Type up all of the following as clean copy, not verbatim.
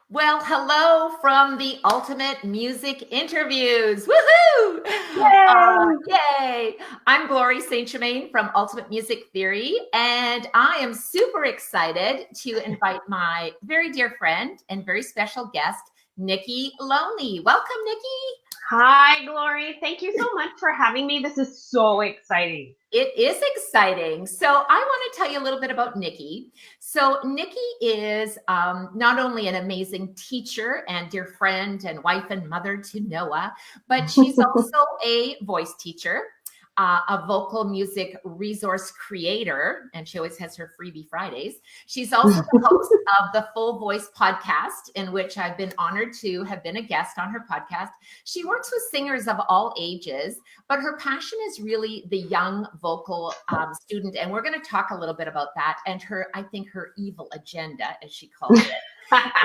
Well, hello from the Ultimate Music Interviews. Woohoo! Yay! Yay! I'm Glory St. Germain from Ultimate Music Theory, and I am super excited to invite my very dear friend and very special guest, Nikki Loney. Welcome, Nikki. Hi, Glory. Thank you so much for having me. This is so exciting. It is exciting. So I want to tell you a little bit about Nikki. So Nikki is not only an amazing teacher and dear friend and wife and mother to Noah, but she's also a voice teacher, a vocal music resource creator, and she always has her freebie Fridays. She's also the host of the Full Voice podcast, in which I've been honored to have been a guest on her podcast. She works with singers of all ages, but her passion is really the young vocal student. And we're going to talk a little bit about that and I think her evil agenda, as she calls it.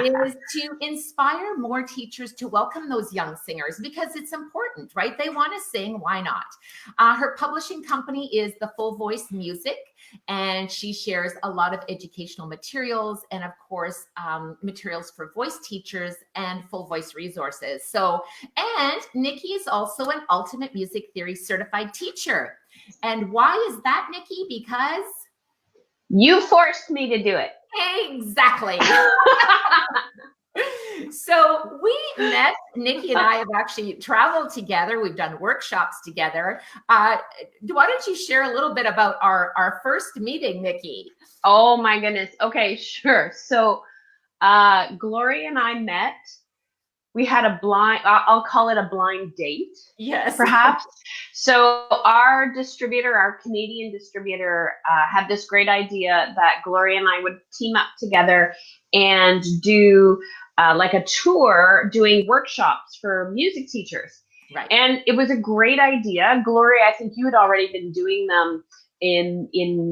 Is to inspire more teachers to welcome those young singers because it's important, right? They want to sing. Why not? Her publishing company is the Full Voice Music, and she shares a lot of educational materials and, of course, materials for voice teachers and full voice resources. And Nikki is also an Ultimate Music Theory certified teacher. And why is that, Nikki? Because you forced me to do it. Exactly. So we met, Nikki and I have actually traveled together. We've done workshops together. Why don't you share a little bit about our first meeting, Nikki? Oh my goodness. Okay, sure. So Glory and I met. We had I'll call it a blind date. Yes. Perhaps. So our Canadian distributor, had this great idea that Glory and I would team up together and do like a tour doing workshops for music teachers. Right. And it was a great idea. Glory, I think you had already been doing them in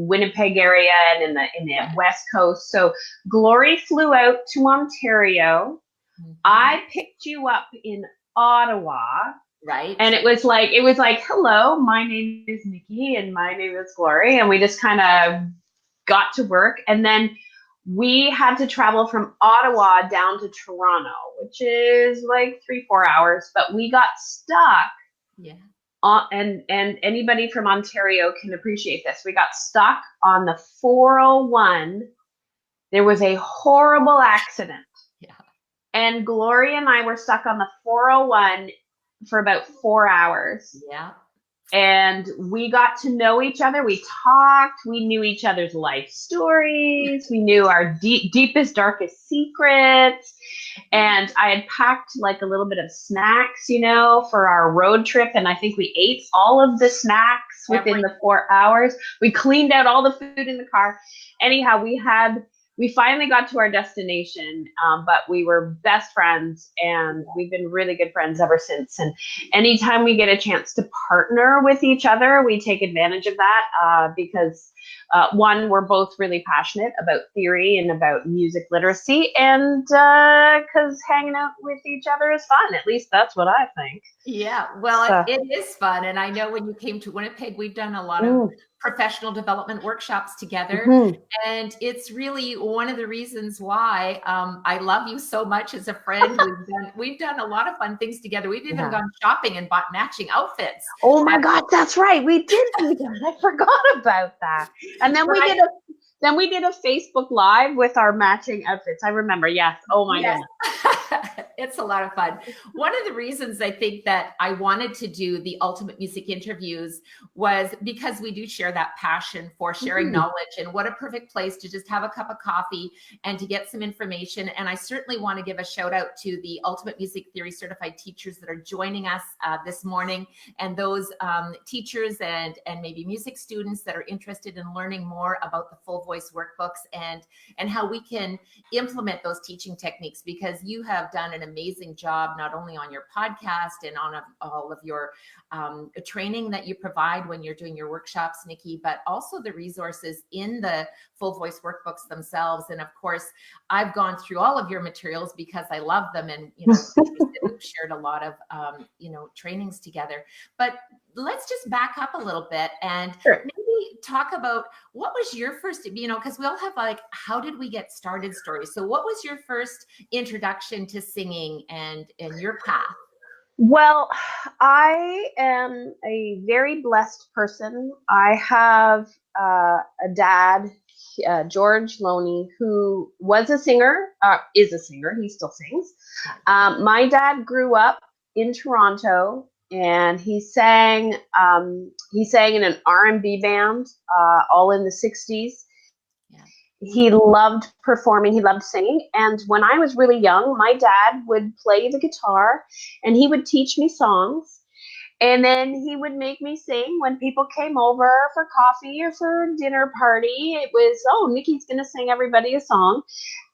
Winnipeg area and in the West Coast. So Glory flew out to Ontario. Mm-hmm. I picked you up in Ottawa. Right. And it was like, hello, my name is Nikki and my name is Glory. And we just kind of got to work. And then we had to travel from Ottawa down to Toronto, which is like 3-4 hours, but we got stuck. Yeah. And anybody from Ontario can appreciate this. We got stuck on the 401. There was a horrible accident. Yeah. And Glory and I were stuck on the 401 for about 4 hours. Yeah. And we got to know each other. We talked. We knew each other's life stories. We knew our deepest, darkest secrets. And I had packed like a little bit of snacks, for our road trip. And I think we ate all of the snacks within the 4 hours. We cleaned out all the food in the car. Anyhow, we finally got to our destination, but we were best friends, and we've been really good friends ever since. And anytime we get a chance to partner with each other, we take advantage of that because, one, we're both really passionate about theory and about music literacy, and because hanging out with each other is fun. At least that's what I think. Yeah, well, it is fun. And I know when you came to Winnipeg, we've done a lot of professional development workshops together. Mm-hmm. And it's really one of the reasons why I love you so much as a friend. We've done a lot of fun things together. We've even gone shopping and bought matching outfits. Oh my God, that's right. We did do that. I forgot about that. And then we did a Facebook Live with our matching outfits. I remember. Yes. Oh my goodness. It's a lot of fun. One of the reasons I think that I wanted to do the Ultimate Music Interviews was because we do share that passion for sharing knowledge, and what a perfect place to just have a cup of coffee and to get some information. And I certainly want to give a shout out to the Ultimate Music Theory certified teachers that are joining us this morning, and those teachers and maybe music students that are interested in learning more about the full voice workbooks and how we can implement those teaching techniques, because you have done an amazing job not only on your podcast and on all of your training that you provide when you're doing your workshops, Nikki, but also the resources in the full voice workbooks themselves. And of course, I've gone through all of your materials because I love them, and we've shared a lot of trainings together. But let's just back up a little bit and maybe we talk about what was your first, because we all have like, how did we get started stories. So what was your first introduction to singing and your path? Well, I am a very blessed person. I have a dad, George Loney, who was a singer, is a singer. He still sings. My dad grew up in Toronto, and he sang. He sang in an R&B band, all in the '60s. He loved performing, he loved singing. And when I was really young, my dad would play the guitar and he would teach me songs. And then he would make me sing when people came over for coffee or for a dinner party. It was, oh, Nikki's going to sing everybody a song.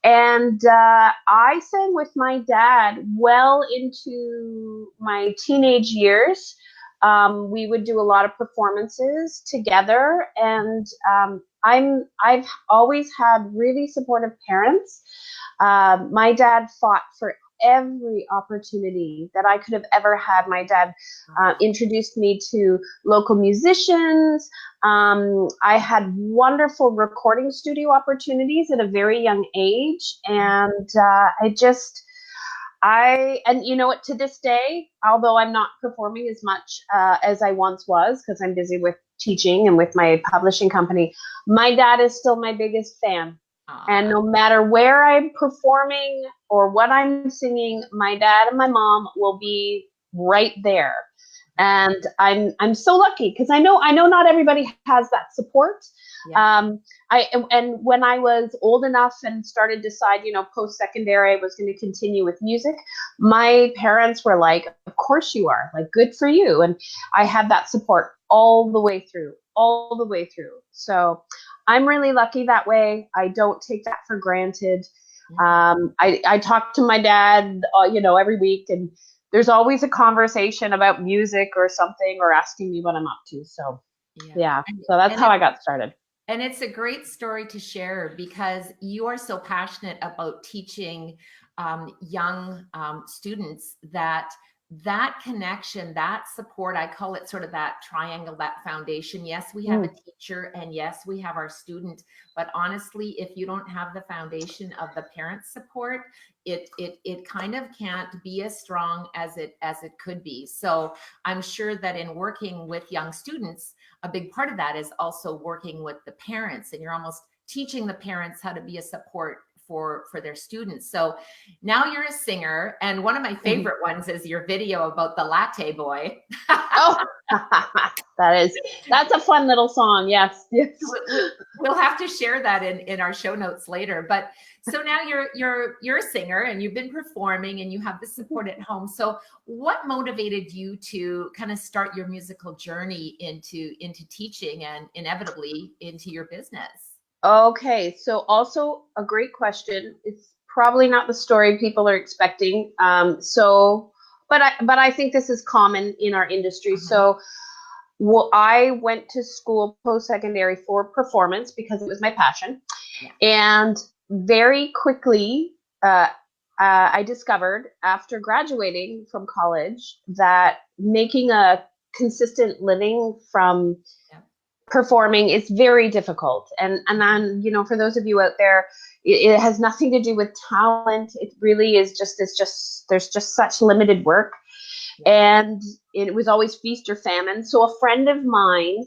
And I sang with my dad well into my teenage years. We would do a lot of performances together, and I've always had really supportive parents. My dad fought for every opportunity that I could have ever had. My dad introduced me to local musicians. I had wonderful recording studio opportunities at a very young age, and and you know what, to this day, although I'm not performing as much as I once was, because I'm busy with teaching and with my publishing company, my dad is still my biggest fan. And no matter where I'm performing or what I'm singing, my dad and my mom will be right there. And I'm so lucky, because I know not everybody has that support. Yeah. And when I was old enough and started to decide, post-secondary, I was going to continue with music, my parents were like, of course you are, like, good for you. And I had that support all the way through. So I'm really lucky that way. I don't take that for granted. I talk to my dad, every week, and there's always a conversation about music or something, or asking me what I'm up to. So yeah. So that's how I got started. And it's a great story to share, because you are so passionate about teaching young students that connection, that support, I call it sort of that triangle, that foundation. Yes, we have a teacher, and yes, we have our student, but honestly, if you don't have the foundation of the parent support, it kind of can't be as strong as it could be. So I'm sure that in working with young students, a big part of that is also working with the parents, and you're almost teaching the parents how to be a support for their students. So now you're a singer, and one of my favorite ones is your video about the latte boy. Oh, that's a fun little song. Yes. We'll have to share that in our show notes later. But so now you're a singer, and you've been performing, and you have the support at home. So what motivated you to kind of start your musical journey into teaching, and inevitably into your business? Okay, so also a great question. It's probably not the story people are expecting. But I think this is common in our industry. So, I went to school post-secondary for performance because it was my passion, and very quickly, I discovered after graduating from college that making a consistent living from performing is very difficult. And then, for those of you out there, it has nothing to do with talent. It really is there's just such limited work. And it was always feast or famine. So a friend of mine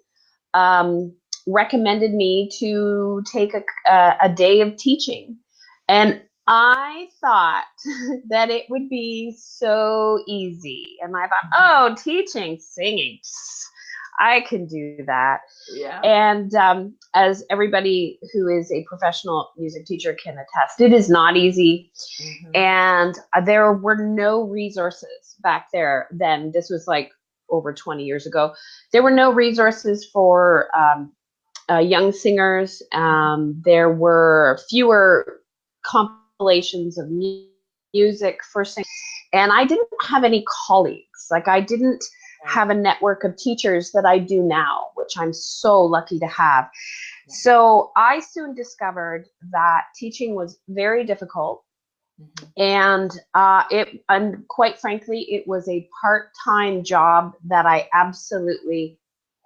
recommended me to take a day of teaching. And I thought that it would be so easy. And I thought, oh, teaching, singing, I can do that. Yeah. And as everybody who is a professional music teacher can attest, it is not easy. And there were no resources back there then. This was like over 20 years ago. There were no resources for young singers. There were fewer compilations of music for singing. And I didn't have any colleagues. Like, I didn't have a network of teachers that I do now, which I'm so lucky to have. So I soon discovered that teaching was very difficult. And quite frankly, it was a part-time job that I absolutely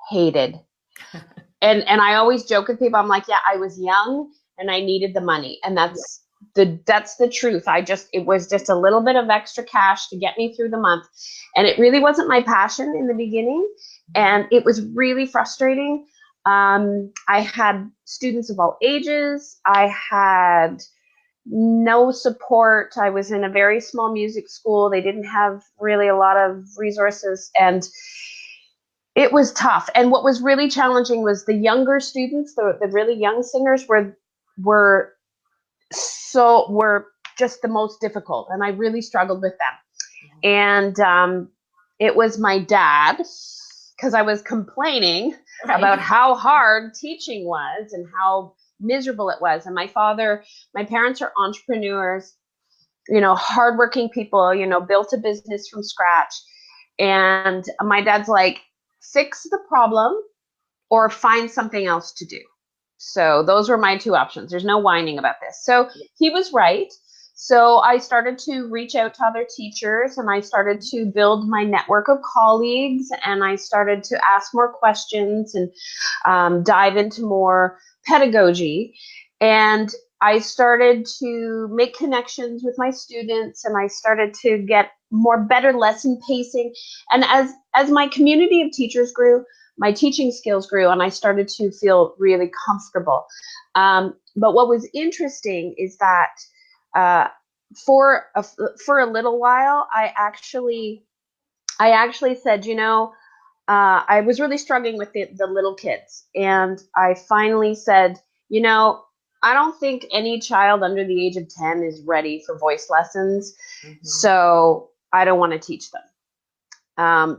hated. And I always joke with people, I'm like, yeah, I was young and I needed the money. And that's the truth. It was just a little bit of extra cash to get me through the month. And it really wasn't my passion in the beginning. And it was really frustrating. I had students of all ages. I had no support. I was in a very small music school. They didn't have really a lot of resources, and it was tough. And what was really challenging was the younger students, the really young singers were just the most difficult, and I really struggled with them. And it was my dad, because I was complaining about how hard teaching was and how miserable it was. And my parents are entrepreneurs, hardworking people, built a business from scratch. And my dad's like, fix the problem or find something else to do. So those were my two options. There's no whining about this. So he was right. So I started to reach out to other teachers, and I started to build my network of colleagues, and I started to ask more questions and dive into more pedagogy. And I started to make connections with my students, and I started to get better lesson pacing. And as my community of teachers grew, my teaching skills grew, and I started to feel really comfortable. But what was interesting is that for a little while, I actually said, I was really struggling with the little kids, and I finally said, I don't think any child under the age of 10 is ready for voice lessons, so I don't want to teach them.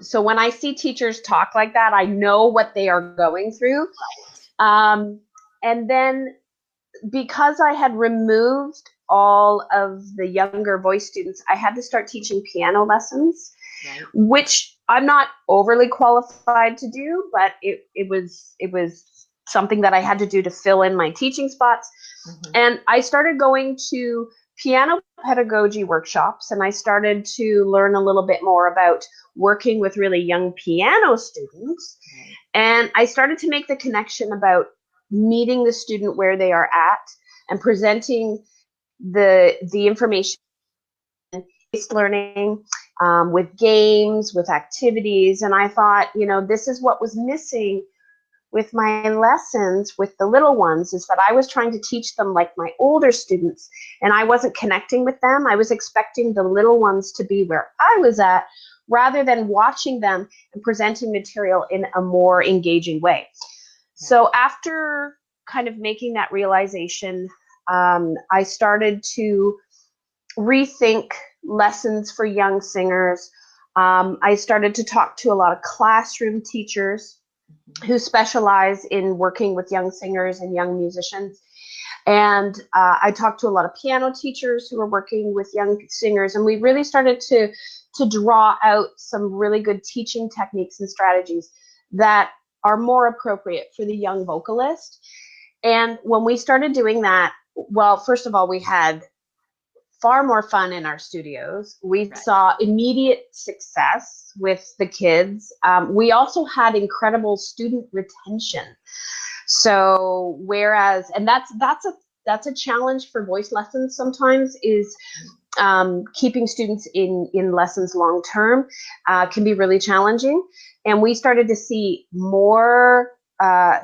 So when I see teachers talk like that, I know what they are going through. And then because I had removed all of the younger voice students, I had to start teaching piano lessons, which I'm not overly qualified to do, but it was something that I had to do to fill in my teaching spots. And I started going to piano pedagogy workshops, and I started to learn a little bit more about working with really young piano students. And I started to make the connection about meeting the student where they are at and presenting the information, based learning, with games, with activities. And I thought, this is what was missing with my lessons with the little ones, is that I was trying to teach them like my older students, and I wasn't connecting with them. I was expecting the little ones to be where I was at, rather than watching them and presenting material in a more engaging way. So after kind of making that realization, I started to rethink lessons for young singers. I started to talk to a lot of classroom teachers who specialize in working with young singers and young musicians. And I talked to a lot of piano teachers who are working with young singers. And we really started to draw out some really good teaching techniques and strategies that are more appropriate for the young vocalist. And when we started doing that, well, first of all, we had far more fun in our studios. We saw immediate success with the kids. We also had incredible student retention. So whereas, and that's a challenge for voice lessons sometimes, is keeping students in lessons long term can be really challenging. And we started to see more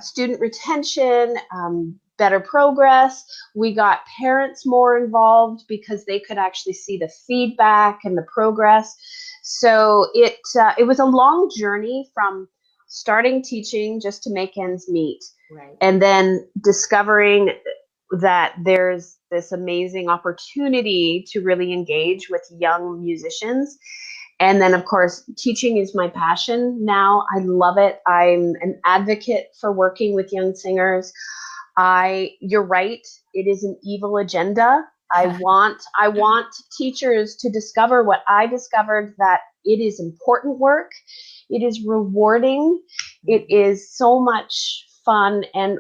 student retention, better progress. We got parents more involved because they could actually see the feedback and the progress. So it was a long journey from starting teaching just to make ends meet, and then discovering that there's this amazing opportunity to really engage with young musicians. And then, of course, teaching is my passion now. I love it. I'm an advocate for working with young singers. You're right. It is an evil agenda. I want teachers to discover what I discovered, that it is important work. It is rewarding. It is so much fun, and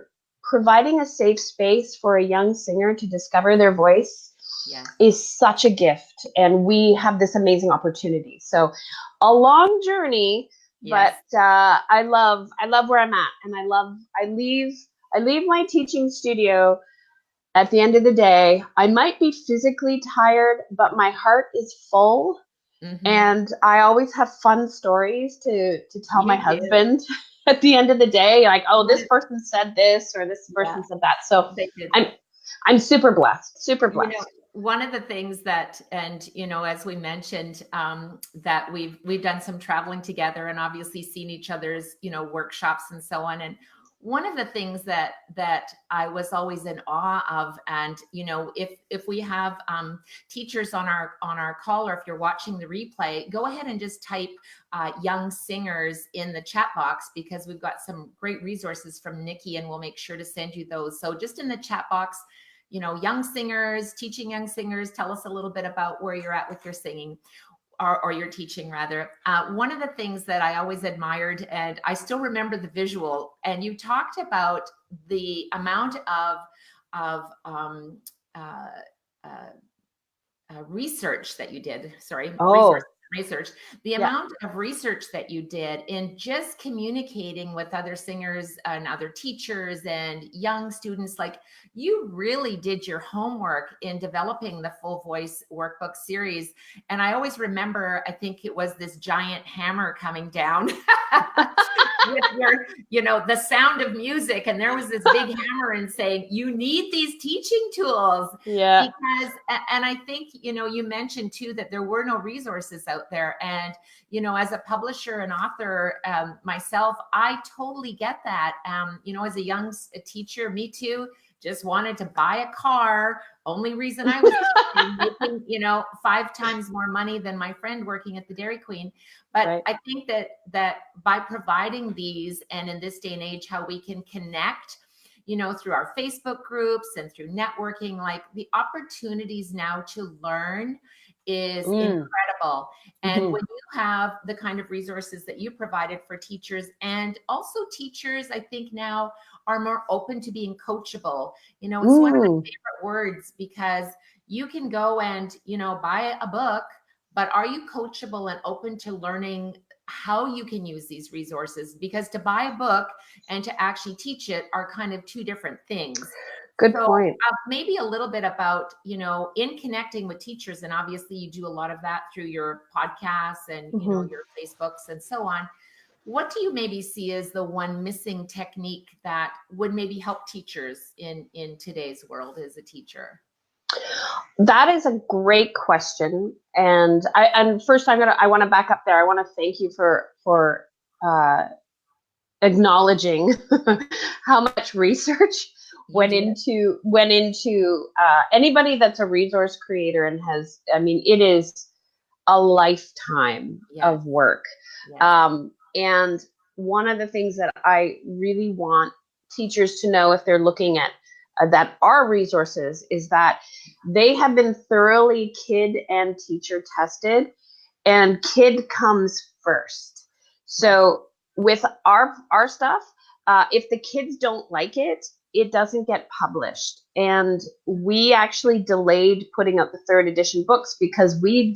providing a safe space for a young singer to discover their voice is such a gift. And we have this amazing opportunity. So a long journey, Yes. But I love where I'm at, and I leave my teaching studio at the end of the day. I might be physically tired, but my heart is full, Hmm. and I always have fun stories to tell my You do. husband at the end of the day, like, oh, One this of- person said this or this Yeah, person said that. So they did. I'm I'm super blessed, super You know, blessed. one of the things that, and as we mentioned, that we've done some traveling together and obviously seen each other's, workshops and so on. And one of the things that I was always in awe of, and if we have teachers on our call, or if you're watching the replay, go ahead and just type young singers in the chat box, because we've got some great resources from Nikki, and we'll make sure to send you those. So just in the chat box, young singers, teaching young singers, tell us a little bit about where you're at with your singing, or your teaching rather. One of the things that I always admired, and I still remember the visual, and you talked about the amount of uh, uh, research that you did. Sorry, Oh, research. The yeah. amount of research that you did in just communicating with other singers and other teachers and young students, like, you really did your homework in developing the Full Voice workbook series. And I always remember, I think it was this giant hammer coming down with your, the sound of music. And there was this big hammer and saying, you need these teaching tools. Yeah. Because, and I think, you mentioned too that there were no resources out there. And, as a publisher and author myself, I totally get that. As a young teacher, me too, just wanted to buy a car. Only reason I was making, 5 times more money than my friend working at the Dairy Queen. But Right. I think that by providing these, and in this day and age, how we can connect, through our Facebook groups and through networking, like, the opportunities now to learn is incredible. And Mhm. when you have the kind of resources that you provided for teachers, and also teachers, I think now are more open to being coachable. It's one of my favorite words, because you can go and, buy a book, but are you coachable and open to learning how you can use these resources? Because to buy a book and to actually teach it are kind of two different things. Good So point. maybe a little bit about, in connecting with teachers, and obviously you do a lot of that through your podcasts and, Mhm. your Facebooks and so on. What do you maybe see as the one missing technique that would maybe help teachers in today's world as a teacher? That is a great question, and first I want to back up there. I want to thank you for uh, acknowledging how much research You went did. into anybody that's a resource creator and has. I mean, it is a lifetime Yes. of work, Yes. and one of the things that I really want teachers to know, if they're looking at that are resources, is that they have been thoroughly kid and teacher tested, and kid comes first. Yes. So with our stuff, if the kids don't like it, it doesn't get published. And we actually delayed putting out the third edition books because we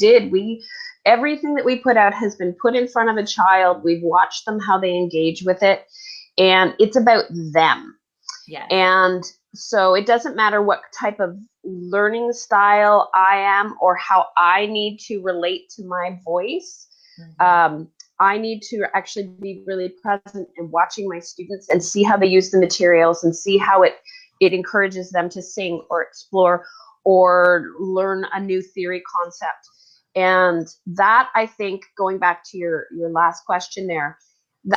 everything that we put out has been put in front of a child. We've watched them, how they engage with it, and it's about them. Yes. And so it doesn't matter what type of learning style I am or how I need to relate to my voice. Mm-hmm. I need to actually be really present and watching my students and see how they use the materials and see how it encourages them to sing or explore or learn a new theory concept. And that, I think, going back to your last question there,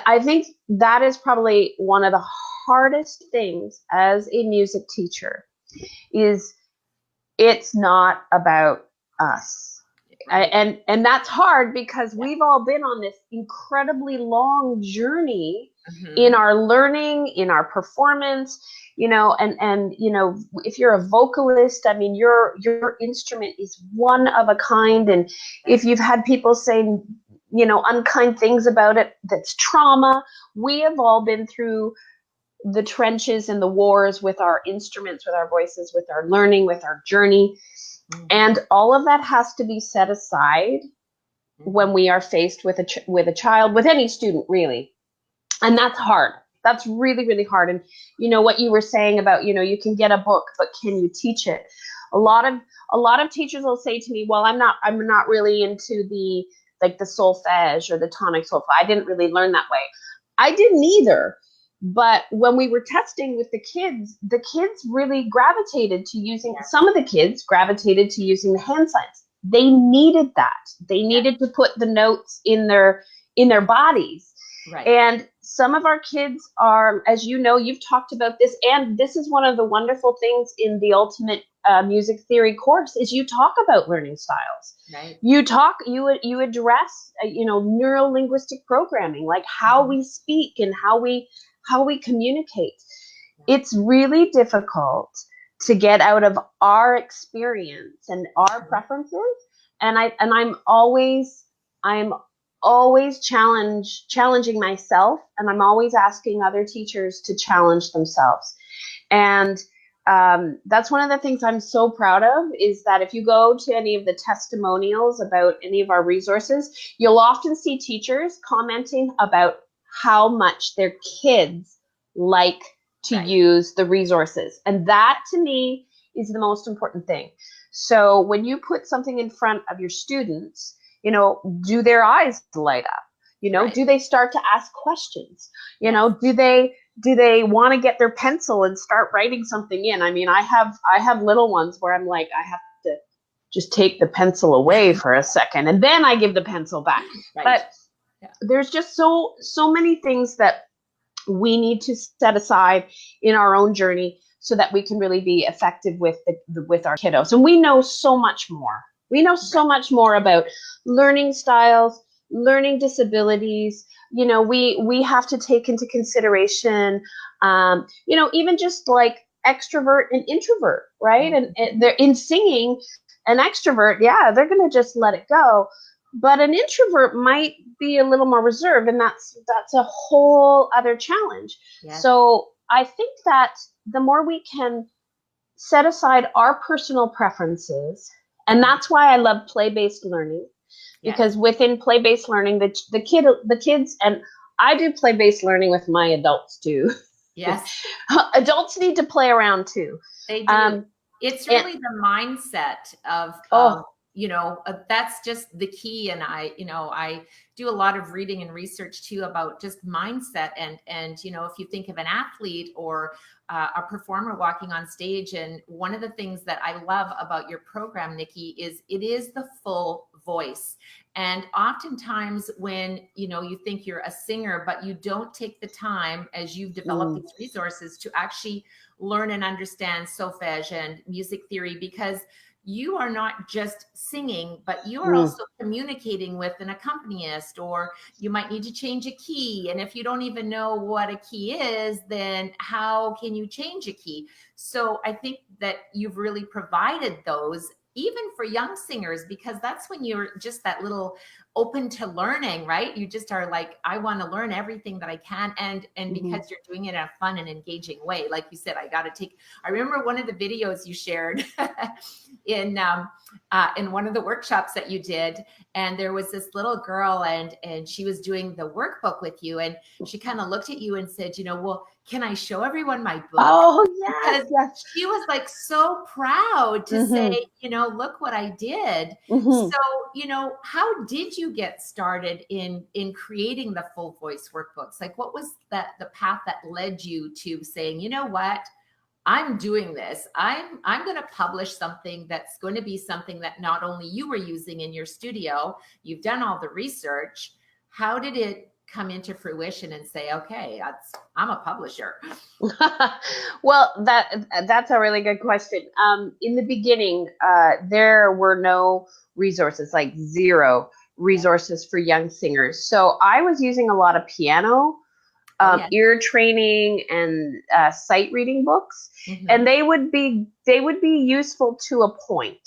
I think that is probably one of the hardest things as a music teacher is it's not about us. Right. And that's hard because we've all been on this incredibly long journey in Mm-hmm. our learning, in our performance, and if you're a vocalist, I mean, your instrument is one of a kind. And if you've had people say, unkind things about it, that's trauma. We have all been through the trenches and the wars with our instruments, with our voices, with our learning, with our journey. Mm-hmm. And all of that has to be set aside when we are faced with with a child, with any student really. And that's hard. That's really, really hard. And what you were saying about, you can get a book, but can you teach it? A lot of teachers will say to me, well, I'm not really into the solfege or the tonic solfa. I didn't really learn that way. I didn't either. But when we were testing with the kids really gravitated to using, some of the kids gravitated to using the hand signs. They needed that. They needed to put the notes in their bodies. Right. And some of our kids are, as you know, you've talked about this, and this is one of the wonderful things in the Ultimate Music Theory course, is you talk about learning styles. Right. You address, neuro-linguistic programming, like how we speak and how we communicate. It's really difficult to get out of our experience and our preferences. And I'm always challenging myself, and I'm always asking other teachers to challenge themselves. And that's one of the things I'm so proud of, is that if you go to any of the testimonials about any of our resources, you'll often see teachers commenting about how much their kids like to use the resources. And that, to me, is the most important thing. So when you put something in front of your students, do their eyes light up? Do they start to ask questions? Do they want to get their pencil and start writing something in? I mean, I have little ones where I'm like, I have to just take the pencil away for a second, and then I give the pencil back. Right. But there's just so many things that we need to set aside in our own journey so that we can really be effective with our kiddos. And we know so much more. We know so much more about learning styles, learning disabilities. We have to take into consideration, even just like extrovert and introvert, right? And they're in singing, an extrovert, they're going to just let it go. But an introvert might be a little more reserved, and that's a whole other challenge. Yes. So I think that the more we can set aside our personal preferences, and that's why I love play-based learning, because within play-based learning, the kids, and I do play-based learning with my adults too. Yes. Adults need to play around too. They do. It's really the mindset of that's just the key. And I do a lot of reading and research too about just mindset. And if you think of an athlete or a performer walking on stage, and one of the things that I love about your program, Nikki, is it is the full voice. And oftentimes when, you think you're a singer, but you don't take the time, as you've developed these resources, to actually learn and understand solfege and music theory, because you are not just singing, but you are also communicating with an accompanist, or you might need to change a key. And if you don't even know what a key is, then how can you change a key? So I think that you've really provided those even for young singers, because that's when you're just that little open to learning, right? You just are like, I want to learn everything that I can. And because you're doing it in a fun and engaging way, like you said, I remember one of the videos you shared in one of the workshops that you did. And there was this little girl, and she was doing the workbook with you. And she kind of looked at you and said, well, can I show everyone my book? Oh, yes. Because she was like so proud to say, look what I did. So, how did you get started in creating the full voice workbooks? Like, what was the path that led you to saying, you know what, I'm doing this. I'm going to publish something that's going to be something that not only you were using in your studio, you've done all the research. How did it come into fruition and say, okay, I'm a publisher? Well, that's a really good question. In the beginning, there were no resources, like zero resources for young singers. So I was using a lot of piano, ear training, and sight reading books, and they would be useful to a point.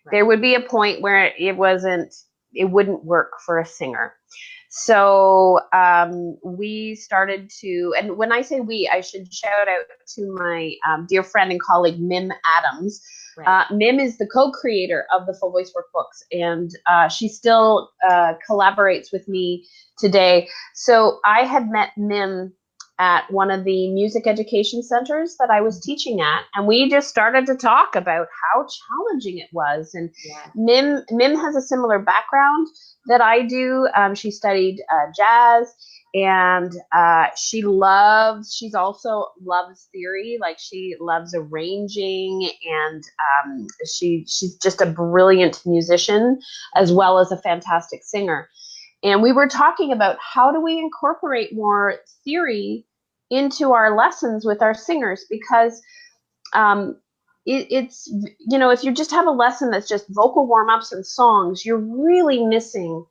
Right. There would be a point where it wouldn't work for a singer. So we started to, and when I say we, I should shout out to my dear friend and colleague, Mim Adams, Right. Mim is the co-creator of the Full Voice Workbooks, and she still collaborates with me today. So I had met Mim at one of the music education centers that I was teaching at, and we just started to talk about how challenging it was. And Yeah. Mim has a similar background that I do. She studied jazz, and she also loves theory. Like, she loves arranging, and she's just a brilliant musician as well as a fantastic singer. And we were talking about how do we incorporate more theory into our lessons with our singers, because it's, if you just have a lesson that's just vocal warm-ups and songs, you're really missing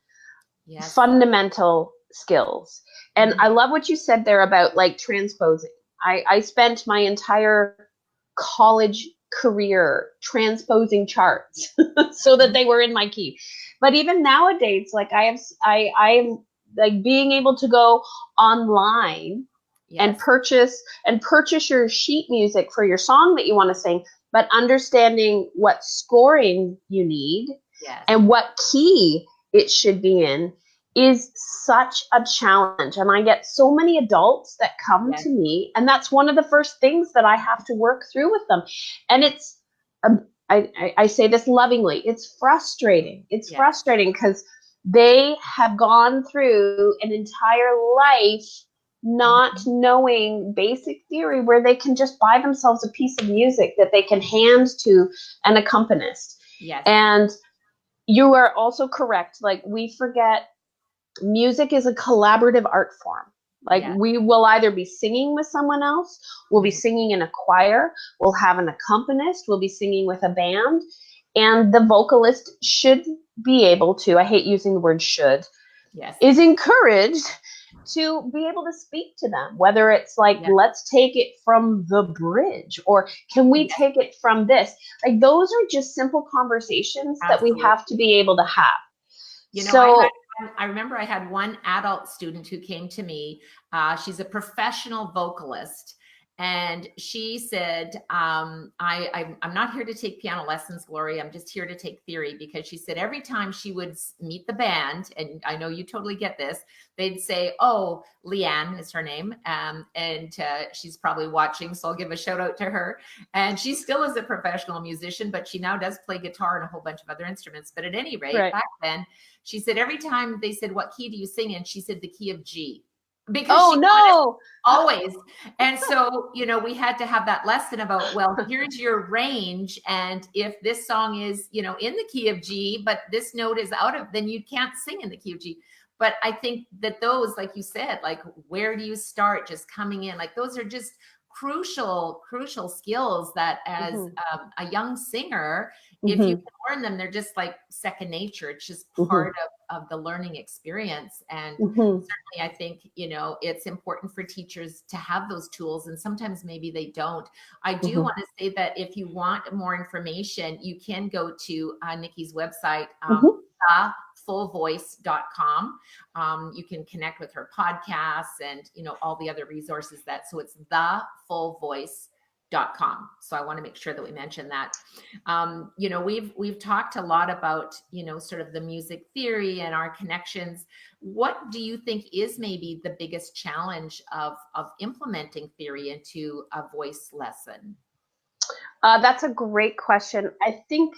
Yes. fundamental skills. And I love what you said there about like transposing. I spent my entire college career transposing charts so that they were in my key. But even nowadays, like I'm like being able to go online and purchase your sheet music for your song that you want to sing, but understanding what scoring you need and what key it should be in is such a challenge. And I get so many adults that come to me, and that's one of the first things that I have to work through with them. And it's, I say this lovingly, it's frustrating. It's frustrating because they have gone through an entire life not knowing basic theory, where they can just buy themselves a piece of music that they can hand to an accompanist. And you are also correct. Like, we forget music is a collaborative art form. Like, we will either be singing with someone else, we'll be singing in a choir, we'll have an accompanist, we'll be singing with a band, and the vocalist should be able to, I hate using the word should, is encouraged to be able to speak to them, whether it's like, let's take it from the bridge, or can we take it from this? Like, those are just simple conversations that we have to be able to have. I remember I had one adult student who came to me. She's a professional vocalist. And she said, I'm not here to take piano lessons, Gloria. I'm just here to take theory, because she said every time she would meet the band, and I know you totally get this, they'd say, oh, Leanne is her name. And she's probably watching, so I'll give a shout out to her. And she still is a professional musician, but she now does play guitar and a whole bunch of other instruments. But at any rate, back then, she said every time they said, what key do you sing in? She said the key of G. Because always. And so, we had to have that lesson about, well, here's your range. And if this song is, in the key of G, but this note is out of, then you can't sing in the key of G. But I think that those, like you said, like, where do you start just coming in? Like, those are just crucial skills that as a young singer, if you can learn them, they're just like second nature. It's just part of the learning experience. And certainly I think, it's important for teachers to have those tools, and sometimes maybe they don't. I do want to say that if you want more information, you can go to Nikki's website, fullvoice.com. You can connect with her podcasts and, all the other resources so it's thefullvoice.com. So I want to make sure that we mention that. We've talked a lot about, sort of the music theory and our connections. What do you think is maybe the biggest challenge of implementing theory into a voice lesson? That's a great question. I think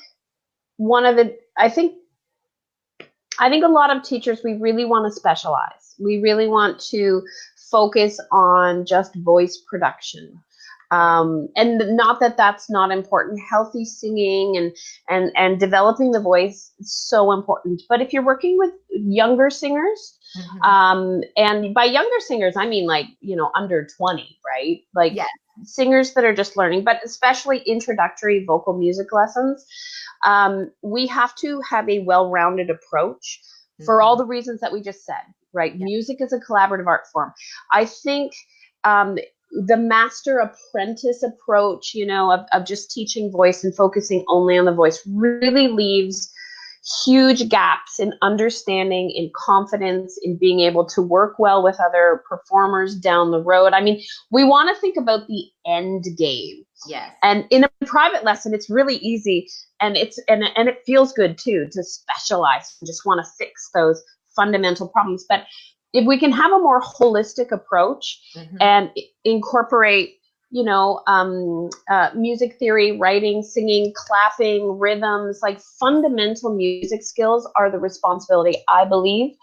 a lot of teachers, we really want to specialize. We really want to focus on just voice production. And not that that's not important. Healthy singing and developing the voice is so important. But if you're working with younger singers, and by younger singers, I mean like, under 20, right? Like singers that are just learning, but especially introductory vocal music lessons, we have to have a well-rounded approach for all the reasons that we just said, right? Music is a collaborative art form. I think the master apprentice approach, of just teaching voice and focusing only on the voice really leaves huge gaps in understanding, in confidence, in being able to work well with other performers down the road. I mean, we want to think about the end game. Yes. And in a private lesson, it's really easy, and it feels good too to specialize and just want to fix those fundamental problems. But if we can have a more holistic approach and incorporate, music theory, writing, singing, clapping, rhythms, like fundamental music skills are the responsibility, I believe,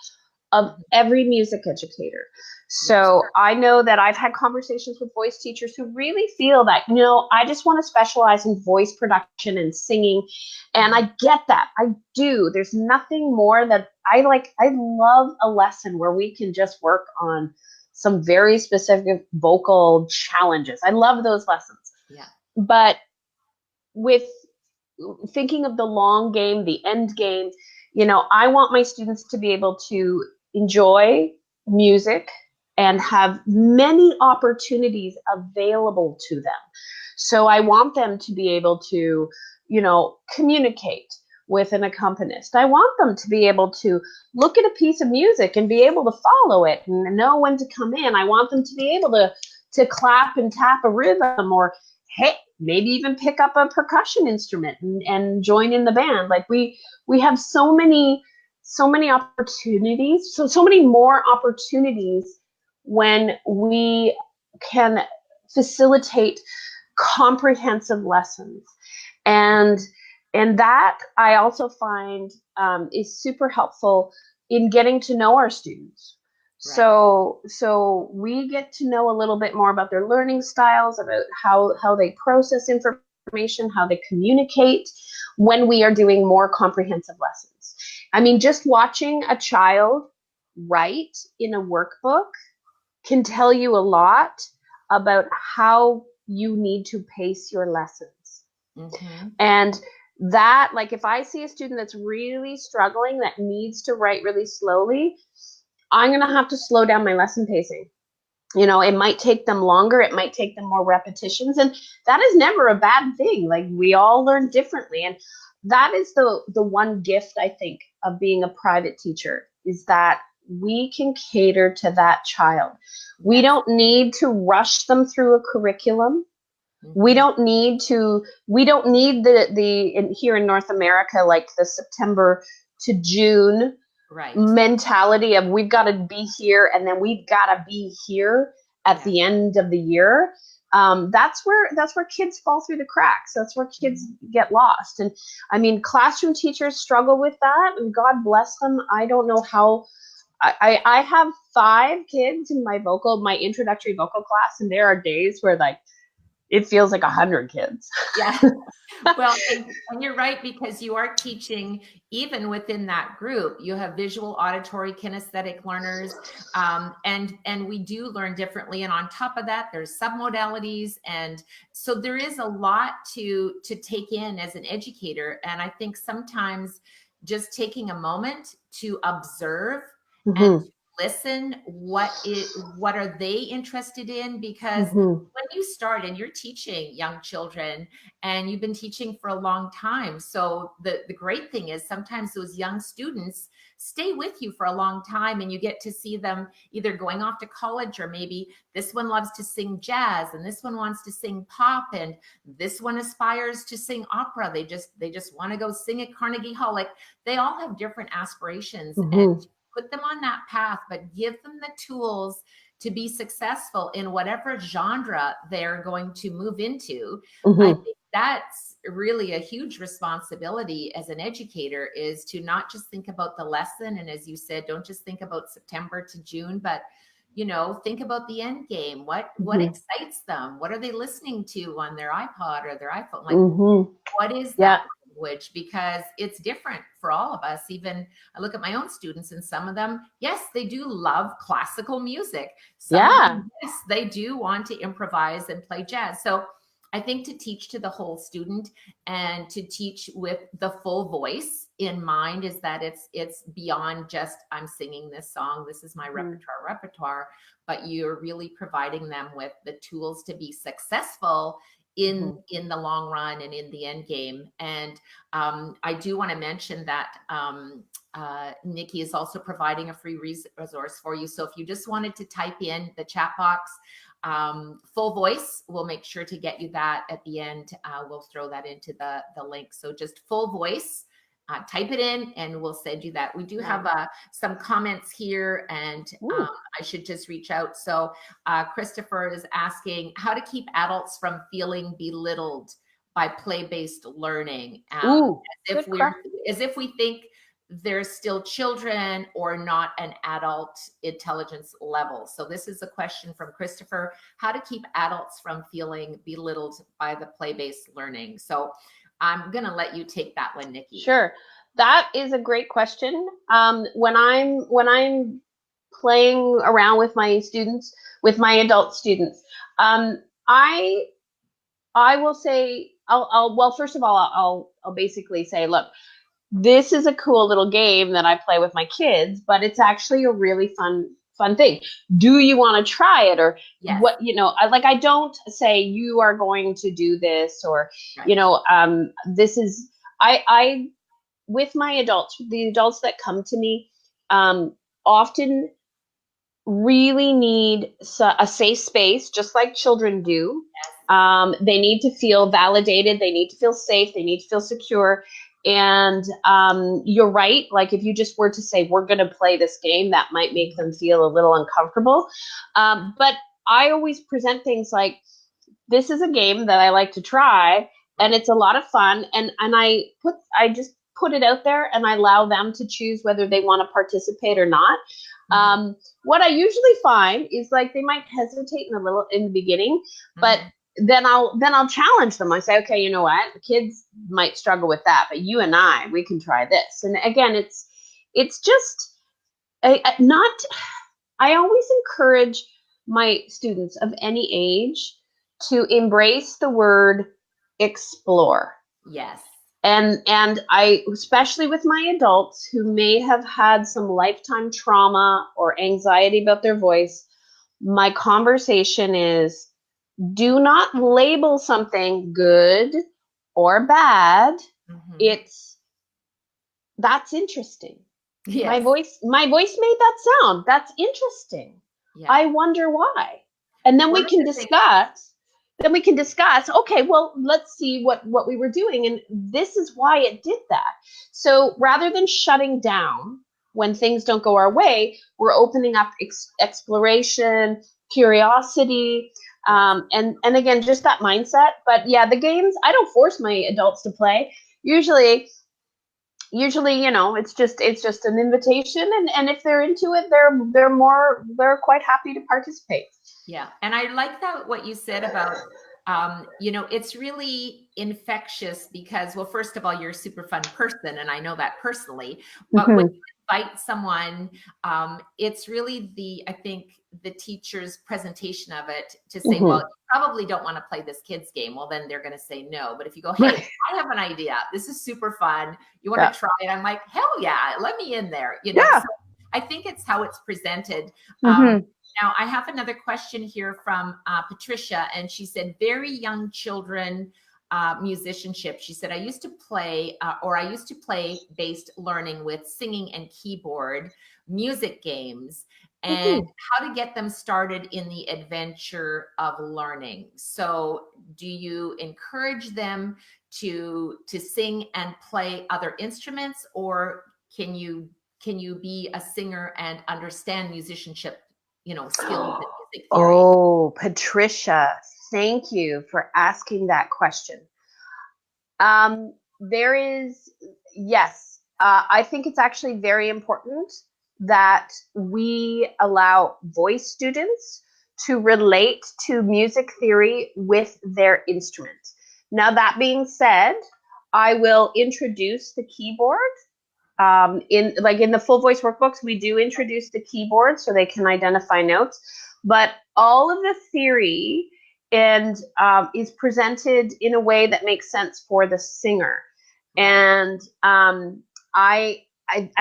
of every music educator. So I know that I've had conversations with voice teachers who really feel that, I just want to specialize in voice production and singing. And I get that. I do. There's nothing more that I like. I love a lesson where we can just work on some very specific vocal challenges. I love those lessons. Yeah. But with thinking of the long game, the end game, I want my students to be able to enjoy music and have many opportunities available to them. So I want them to be able to, communicate with an accompanist. I want them to be able to look at a piece of music and be able to follow it and know when to come in. I want them to be able to clap and tap a rhythm, or hey, maybe even pick up a percussion instrument and join in the band. Like we have so many opportunities, so many more opportunities when we can facilitate comprehensive lessons. And that I also find is super helpful in getting to know our students. Right. So we get to know a little bit more about their learning styles, about how they process information, how they communicate when we are doing more comprehensive lessons. I mean, just watching a child write in a workbook can tell you a lot about how you need to pace your lessons. And that, like, if I see a student that's really struggling, that needs to write really slowly, I'm going to have to slow down my lesson pacing. It might take them longer. It might take them more repetitions. And that is never a bad thing. Like, we all learn differently. And that is the one gift, I think, of being a private teacher, is that we can cater to that child. We don't need to rush them through a curriculum. We don't need the here in North America, like the September to June mentality of we've got to be here and then we've got to be here at the end of the year. That's where kids fall through the cracks. That's where kids get lost. And I mean, classroom teachers struggle with that, and God bless them. I don't know how. I have 5 kids in my introductory vocal class, and there are days where like it feels like 100 kids. Yeah. Well, and you're right, because you are teaching, even within that group, you have visual, auditory, kinesthetic learners, and we do learn differently. And on top of that, there's submodalities, and so there is a lot to take in as an educator. And I think sometimes just taking a moment to observe and listen, what are they interested in? Because when you start and you're teaching young children and you've been teaching for a long time, so the great thing is sometimes those young students stay with you for a long time, and you get to see them either going off to college, or maybe this one loves to sing jazz and this one wants to sing pop, and this one aspires to sing opera. They just want to go sing at Carnegie Hall. Like, they all have different aspirations, and put them on that path, but give them the tools to be successful in whatever genre they're going to move into. I think that's really a huge responsibility as an educator, is to not just think about the lesson. And as you said, don't just think about September to June, but think about the end game. What excites them? What are they listening to on their iPod or their iPhone? Like, what is that language? Because it's different for all of us. Even I look at my own students, and some of them, yes, they do love classical music. Some of them, yes, they do want to improvise and play jazz. So I think to teach to the whole student and to teach with the full voice in mind is that it's beyond just, I'm singing this song, this is my repertoire, but you're really providing them with the tools to be successful in the long run and in the end game. And I do want to mention that Nikki is also providing a free resource for you. So if you just wanted to type in the chat box, full voice, we'll make sure to get you that at the end. We'll throw that into the link. So just full voice, type it in and we'll send you that. We do have some comments here, and I should just reach out. So Christopher is asking how to keep adults from feeling belittled by play-based learning. As if we think they're still children or not an adult intelligence level. So this is a question from Christopher, how to keep adults from feeling belittled by the play-based learning. So I'm going to let you take that one, Nikki. Sure. That is a great question. When I'm playing around with my students, with my adult students, I will say, well, first of all, I'll basically say, look, this is a cool little game that I play with my kids, but it's actually a really fun thing. Do you want to try it? Or what, I don't say you are going to do this, or, this is, I, with my adults, the adults that come to me, often really need a safe space, just like children do. They need to feel validated. They need to feel safe. They need to feel secure. And you're right. Like if you just were to say, we're going to play this game, that might make them feel a little uncomfortable. But I always present things like, this is a game that I like to try, and it's a lot of fun. And I just put it out there and I allow them to choose whether they want to participate or not. What I usually find is like they might hesitate in the beginning, but then I'll challenge them. I say, okay, you know what? The kids might struggle with that, but you and we can try this. And again, it's just not. I always encourage my students of any age to embrace the word explore. Yes. And I, especially with my adults who may have had some lifetime trauma or anxiety about their voice, my conversation is, do not label something good or bad. That's interesting. Yes. My voice made that sound. That's interesting. Yeah. I wonder why. And then we can discuss. Okay, well, let's see what we were doing. And this is why it did that. So rather than shutting down when things don't go our way, we're opening up exploration, curiosity, and again, just that mindset. But yeah, the games, I don't force my adults to play. Usually, it's just an invitation. And if they're into it, they're quite happy to participate. Yeah. And I like that, what you said about, it's really infectious because, well, first of all, you're a super fun person. And I know that personally, but when you invite someone, it's really I think the teacher's presentation of it to say, well, you probably don't want to play this kid's game. Well, then they're going to say no. But if you go, hey, I have an idea. This is super fun. You want to try it? I'm like, hell yeah, let me in there. So I think it's how it's presented. Now, I have another question here from Patricia, and she said, very young children musicianship. She said, I used to play based learning with singing and keyboard music games, and how to get them started in the adventure of learning. So do you encourage them to sing and play other instruments, or can you be a singer and understand musicianship, skills and music theory? Oh, Patricia, thank you for asking that question. I think it's actually very important that we allow voice students to relate to music theory with their instrument. Now, that being said, I will introduce the keyboard. In the full voice workbooks, we do introduce the keyboard so they can identify notes, but all of the theory is presented in a way that makes sense for the singer. And I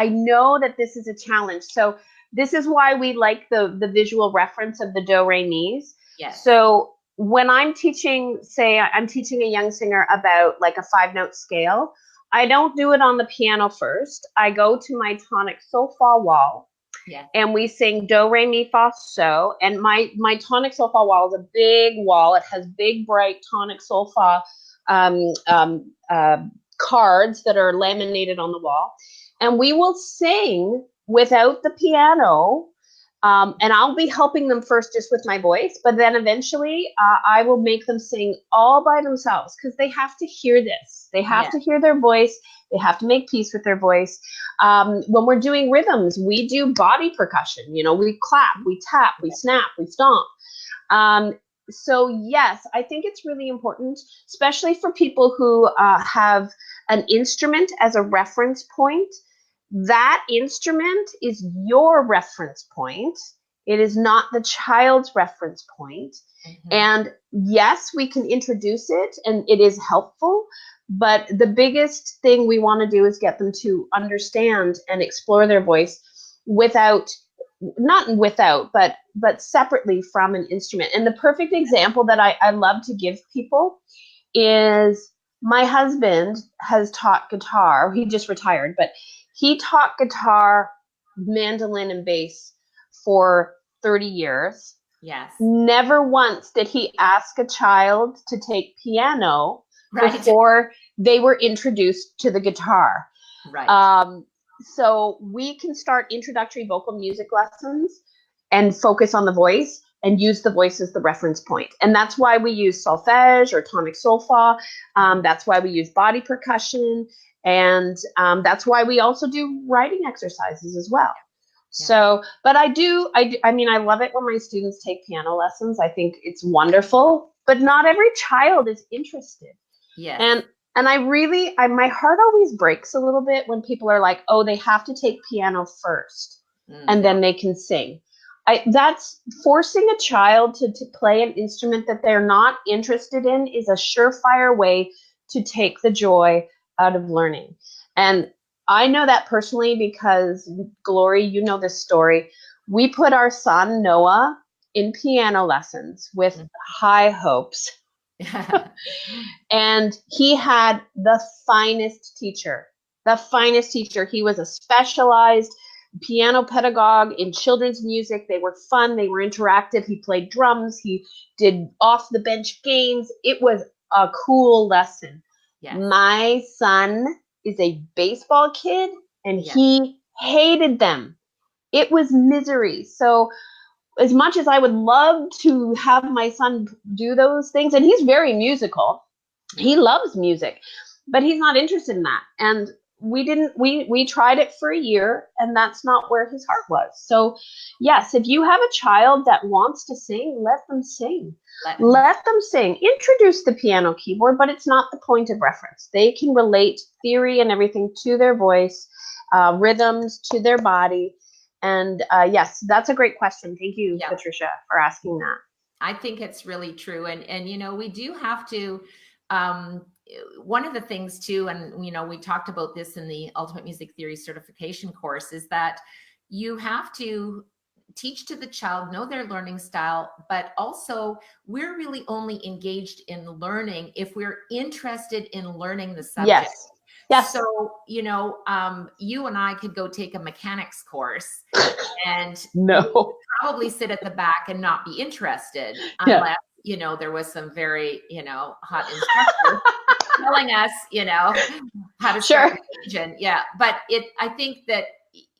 know that this is a challenge. So this is why we like the visual reference of the do, re, mi's. Yes. So when I'm teaching, say I'm teaching a young singer about like a 5-note scale, I don't do it on the piano first. I go to my tonic sol fa wall. Yeah. And we sing do, re, mi, fa, so. And my tonic sol fa wall is a big wall. It has big, bright tonic sol fa cards that are laminated on the wall. And we will sing without the piano. And I'll be helping them first just with my voice, but then eventually I will make them sing all by themselves because they have to hear this. They have to hear their voice. They have to make peace with their voice. When we're doing rhythms, we do body percussion. You know, we clap, we tap, we snap, we stomp. So yes, I think it's really important, especially for people who have an instrument as a reference point. That instrument is your reference point. It is not the child's reference point. Mm-hmm. And yes, we can introduce it and it is helpful, but the biggest thing we want to do is get them to understand and explore their voice but separately from an instrument. And the perfect example that I love to give people is my husband has taught guitar. He just retired, but he taught guitar, mandolin, and bass for 30 years. Yes. Never once did he ask a child to take piano before they were introduced to the guitar. Right. So we can start introductory vocal music lessons and focus on the voice and use the voice as the reference point. And that's why we use solfege or tonic sol fa. That's why we use body percussion. And that's why we also do writing exercises as well. Yeah. So, but I mean, I love it when my students take piano lessons. I think it's wonderful, but not every child is interested. Yeah. And my heart always breaks a little bit when people are like, oh, they have to take piano first and then they can sing. That's forcing a child to play an instrument that they're not interested in is a surefire way to take the joy out of learning. And I know that personally because, Glory, you know this story. We put our son, Noah, in piano lessons with high hopes. And he had the finest teacher. He was a specialized piano pedagogue in children's music. They were fun. They were interactive. He played drums. He did off the bench games. It was a cool lesson. Yes. My son is a baseball kid and he hated them. It was misery. So as much as I would love to have my son do those things, and he's very musical, he loves music, but he's not interested in that. And we tried it for a year and that's not where his heart was. So yes, if you have a child that wants to sing, let them sing. Let them sing. Introduce the piano keyboard, but it's not the point of reference. They can relate theory and everything to their voice, rhythms to their body. And yes, that's a great question. Thank you, Patricia, for asking that. I think it's really true. And you know, we do have to, one of the things too, and you know, we talked about this in the Ultimate Music Theory certification course, is that you have to teach to the child, know their learning style, but also we're really only engaged in learning if we're interested in learning the subject. Yes. So, you know, you and I could go take a mechanics course and probably sit at the back and not be interested unless, you know, there was some very, you know, hot instructor telling us, you know, how to start the engine. Yeah. But I think that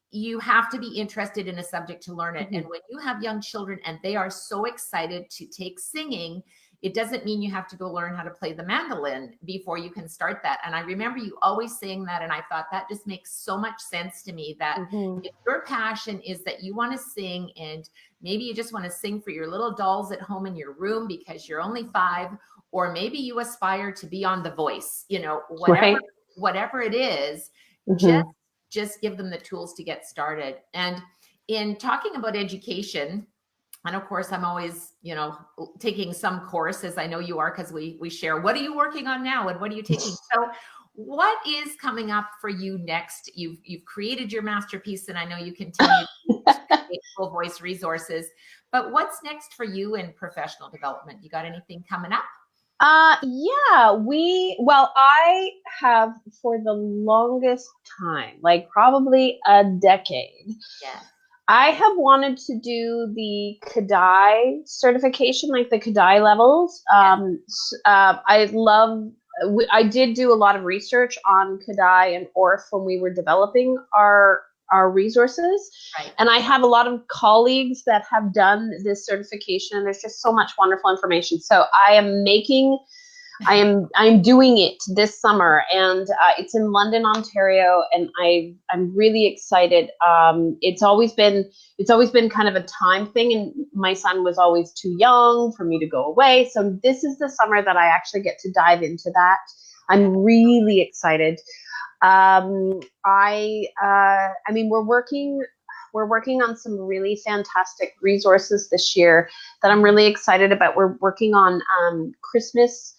you have to be interested in a subject to learn it. Mm-hmm. And when you have young children and they are so excited to take singing, it doesn't mean you have to go learn how to play the mandolin before you can start that. And I remember you always saying that. And I thought that just makes so much sense to me that if your passion is that you want to sing and maybe you just want to sing for your little dolls at home in your room because you're only 5, or maybe you aspire to be on The Voice, you know, whatever it is, just give them the tools to get started. And in talking about education, and of course, I'm always, you know, taking some courses. I know you are because we share. What are you working on now, and what are you taking? So, what is coming up for you next? You've created your masterpiece, and I know you continue create full voice resources. But what's next for you in professional development? You got anything coming up? Yeah, I have for the longest time, like probably a decade, Yes. I have wanted to do the Kadai certification, like the Kadai levels. I did do a lot of research on Kadai and ORF when we were developing our resources. Right. And I have a lot of colleagues that have done this certification, and there's just so much wonderful information. So I'm doing it this summer, and it's in London, Ontario, and I'm really excited. It's always been kind of a time thing, and my son was always too young for me to go away. So this is the summer that I actually get to dive into that. I'm really excited. We're working on some really fantastic resources this year that I'm really excited about. We're working on Christmas.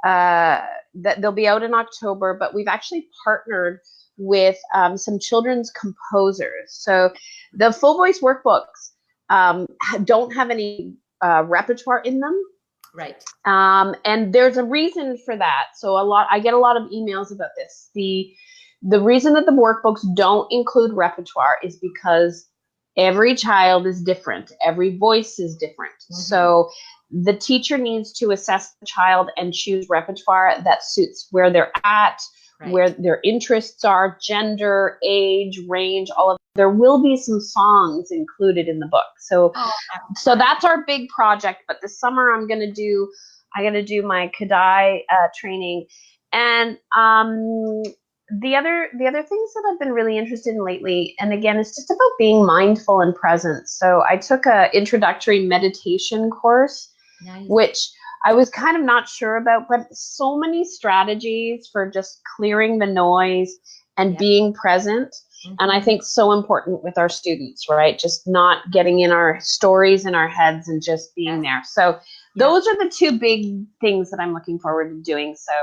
That they'll be out in October, but we've actually partnered with some children's composers. So the full voice workbooks don't have any repertoire in them. Right. And there's a reason for that. So I get a lot of emails about this. The reason that the workbooks don't include repertoire is because every child is different. Every voice is different. Mm-hmm. So the teacher needs to assess the child and choose repertoire that suits where they're at, right, where their interests are, gender, age, range, all of that. There will be some songs included in the book. So that's our big project. But this summer I gotta do my Kadai training. And the other things that I've been really interested in lately, and again, it's just about being mindful and present. So I took an introductory meditation course. Nice. Which I was kind of not sure about, but so many strategies for just clearing the noise and being present. Mm-hmm. And I think so important with our students, right? Just not getting in our stories in our heads and just being there. So those are the two big things that I'm looking forward to doing. So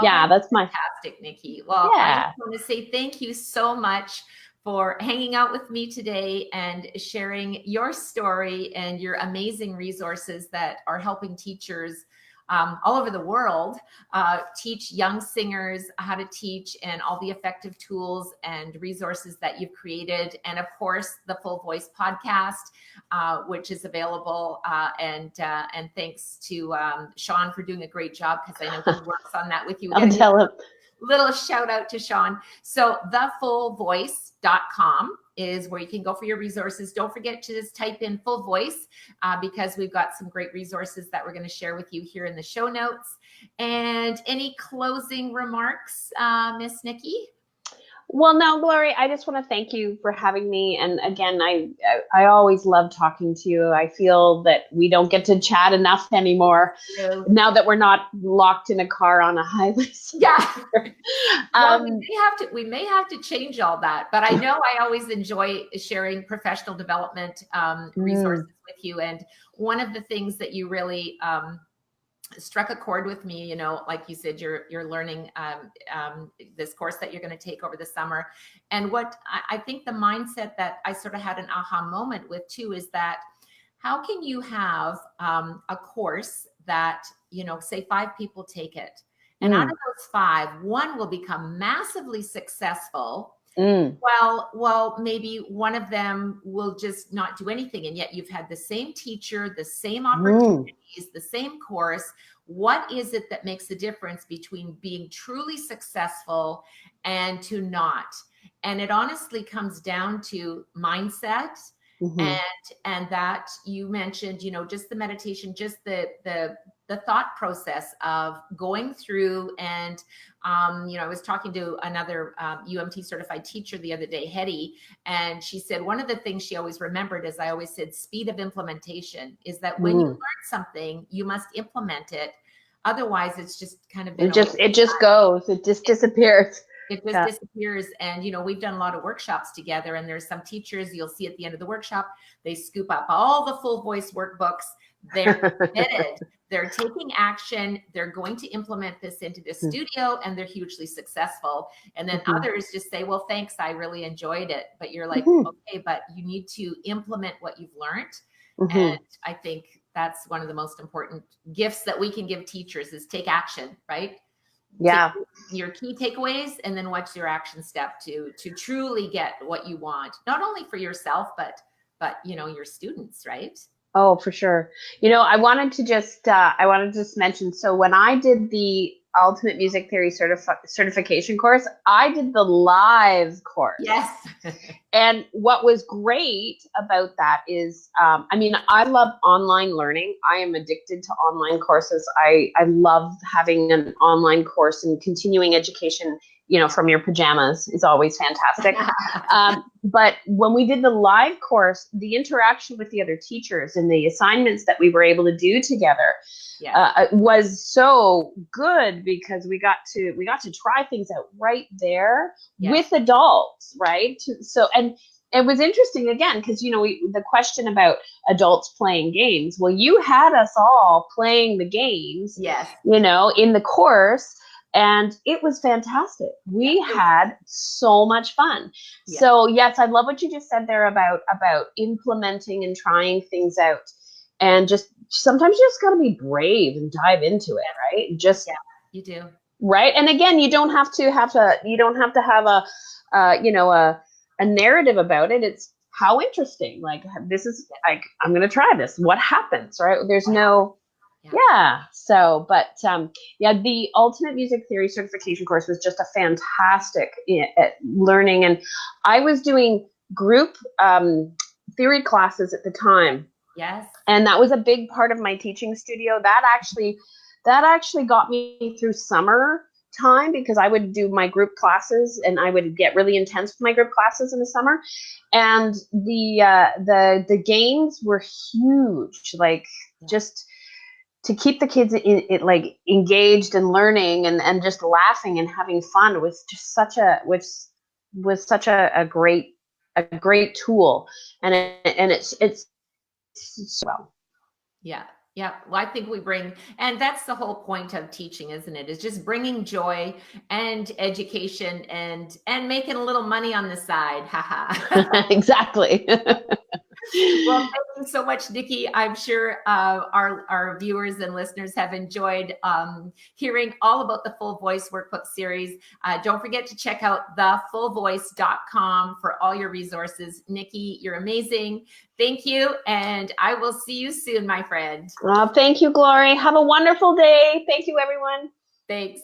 that's my fantastic, Nikki. Well, I just want to say thank you so much for hanging out with me today and sharing your story and your amazing resources that are helping teachers all over the world teach young singers how to teach, and all the effective tools and resources that you've created. And of course, the Full Voice podcast, which is available. And thanks to Sean for doing a great job, because I know he works on that with you. I'll tell him. Little shout out to Sean. So thefullvoice.com is where you can go for your resources. Don't forget to just type in full voice because we've got some great resources that we're going to share with you here in the show notes. And any closing remarks, Miss Nikki? Well, no, Glory, I just want to thank you for having me. And again, I always love talking to you. I feel that we don't get to chat enough anymore now that we're not locked in a car on a highway. Well, we may have to change all that, but I know I always enjoy sharing professional development resources with you. And one of the things that you really struck a chord with me, like you said, you're learning this course that you're going to take over the summer. And what I think the mindset that I sort of had an aha moment with too is that how can you have a course that, say 5 people take it, and out of those 5, 1 will become massively successful. Well, maybe one of them will just not do anything. And yet you've had the same teacher, the same opportunities, the same course. What is it that makes the difference between being truly successful and to not? And it honestly comes down to mindset. And that you mentioned, just the meditation, just the thought process of going through. And I was talking to another UMT certified teacher the other day, Hetty, and she said one of the things she always remembered is, I always said, speed of implementation is that when you learn something, you must implement it. Otherwise, it's just kind of been it just goes. It just disappears. It just disappears. And, we've done a lot of workshops together, and there's some teachers you'll see at the end of the workshop, they scoop up all the full voice workbooks, They're committed. They're taking action. They're going to implement this into the studio, and they're hugely successful. And then others just say, well, thanks, I really enjoyed it. But you're like, okay, but you need to implement what you've learned. And I think that's one of the most important gifts that we can give teachers is take action, right? Yeah. Take your key takeaways, and then what's your action step to truly get what you want, not only for yourself, but your students, right? Oh, for sure. I wanted to just mention, so when I did the Ultimate Music Theory certification course, I did the live course. Yes. And what was great about that is, I love online learning. I am addicted to online courses. I love having an online course, and continuing education, from your pajamas is always fantastic. But when we did the live course, the interaction with the other teachers and the assignments that we were able to do together was so good, because we got to try things out right there with adults, right? And it was interesting again, because the question about adults playing games. Well, you had us all playing the games, in the course. And it was fantastic. We had so much fun. Yeah. So yes, I love what you just said there about implementing and trying things out. And just sometimes you just got to be brave and dive into it, right? You do. Right. And again, you don't have to have a narrative about it. It's how interesting. Like, this is like, I'm going to try this. What happens, right? There's no. Yeah. So, but the Ultimate Music Theory certification course was just a fantastic learning. And I was doing group theory classes at the time. Yes. And that was a big part of my teaching studio. That actually got me through summer time, because I would do my group classes, and I would get really intense with my group classes in the summer. And the games were huge, like just to keep the kids like engaged and learning and just laughing and having fun was just such a great tool, and it's well. Yeah. Well, I think we bring, and that's the whole point of teaching, isn't it? Is just bringing joy and education and making a little money on the side. Haha. Exactly. Well, thank you so much, Nikki. I'm sure our viewers and listeners have enjoyed hearing all about the Full Voice Workbook series. Don't forget to check out thefullvoice.com for all your resources. Nikki, you're amazing. Thank you. And I will see you soon, my friend. Thank you, Glory. Have a wonderful day. Thank you, everyone. Thanks.